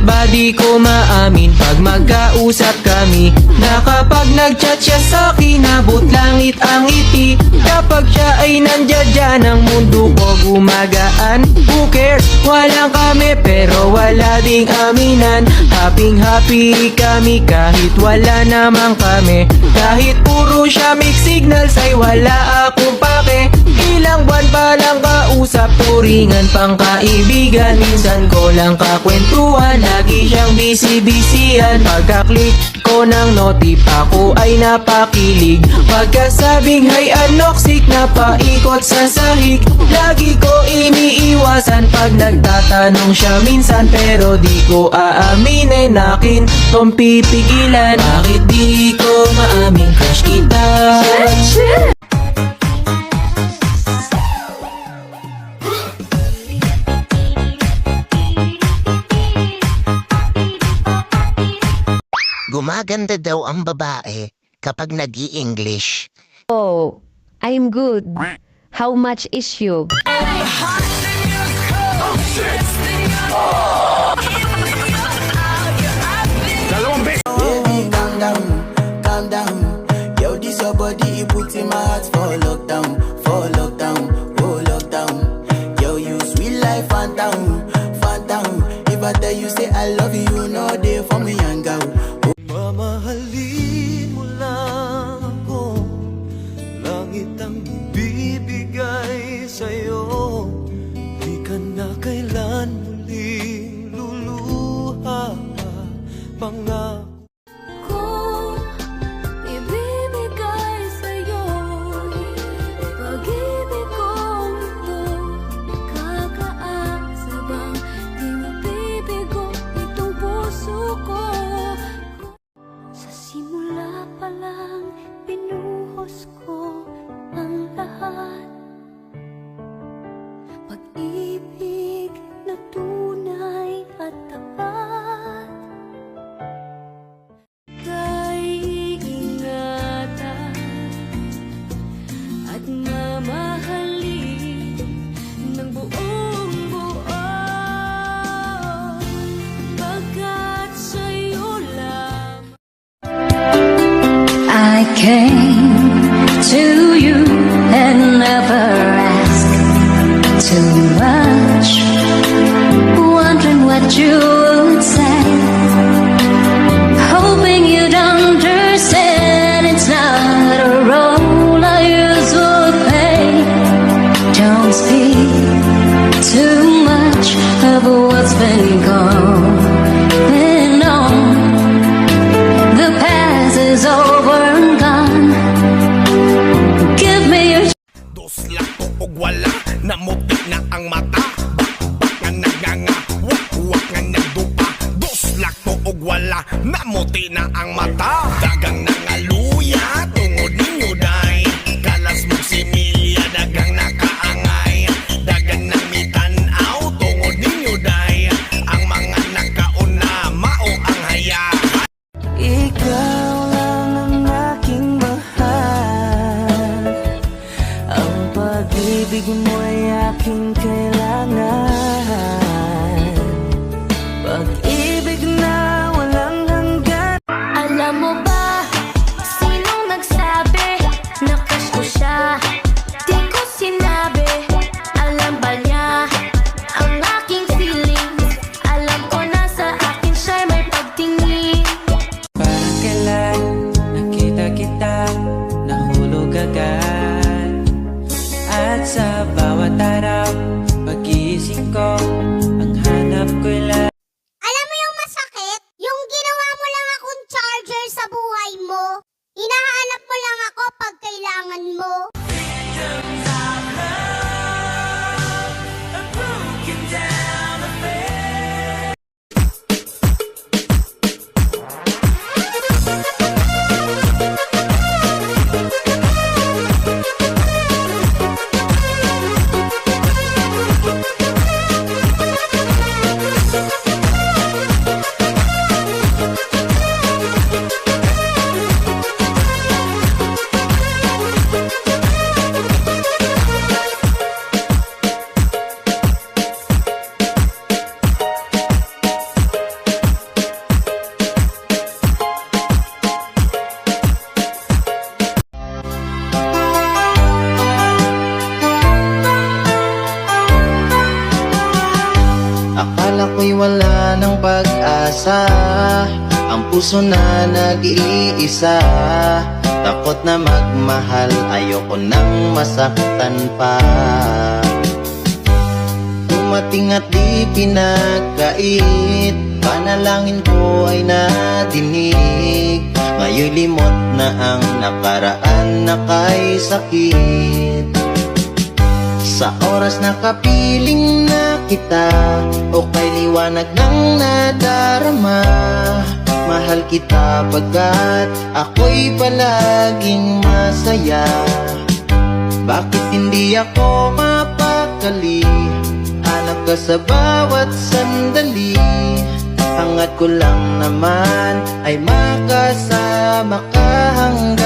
ba di ko maamin pag magkausap kami, na kapag nagchat siya sa'kin, abot langit ang ngiti. Kapag siya ay nandyan dyan, ang mundo ko gumagaan. Who cares? Walang kami pero wala ding aminan. Happy kami kahit wala naman kami. Kahit puro siya mixed signals ay wala akong pake. Ilang buwan pa lang kausap, turingan pang kaibigan. Minsan ko lang kakwentuhan, lagi siyang busy-busyhan. Pagka-click ko ng notif, ako ay napakilig. Pagkasabing hay anoxic, napaikot sa sahig. Lagi ko iniiwasan pag nagtatanong siya minsan, pero di ko aaminin, akin tong pipigilan. Bakit di ko maamin crush kita? Gumaganda daw ang babae kapag nag-i-English. Oh, I'm good. How much is you? Baby, calm down. Yo, this your body, it puts in my heart for lockdown, oh lockdown. Yo, you sweet life, phantom. If I tell you say I love you, no day for me, young girl. Mamahalin mo lang ako, langit ang bibigay sa'yo. Di ka na kailan muling luluha, pangako. Kung ibibigay sa'yo, pag-ibig kong ito, kakaasa bang di mabibigo itong puso ko? Sa simula pa lang, binuhos ko ang lahat. Pag-ibig na tunay at tapat, ika'y ingatan at mamahalin ng buong buo, pagkat sa'yo lang. I came to you and never asked too much, wondering what you would say, hoping you'd understand it's not a role I usually play. Don't speak too much of what's been going on. The past is over and gone. Give me your Dos lang to og wala, namuti na ang mata. Bak nga naganga, wak nga nagdupa. Dos lang to og wala, namuti na ang mata. Dagang nangaluya, tungod ninyo day. Kalas mo similya, dagang nakaangay. Dagang nang mitanaw, tungod ninyo day. Ang mga nagkauna, mao ang hayaan. Ikaw lang ang aking mahal. Ang pag-ibig mo'y aking kailangan. Pag-ibig na walang hanggan. Alam mo ba, pag-asa, ang puso na nag-iisa. Takot na magmahal, ayoko nang masaktan pa. Dumating at di pinagkait, panalangin ko ay nadinig. Ngayon limot na ang nakaraan na kay sakit. Sa oras na kapiling na kita, o kay liwanag ng nadarama, mahal kita pagkat ako'y palaging masaya. Bakit hindi ako mapakali? Hanap ka sa bawat sandali. Hangat ko lang naman ay makasama ka hanggang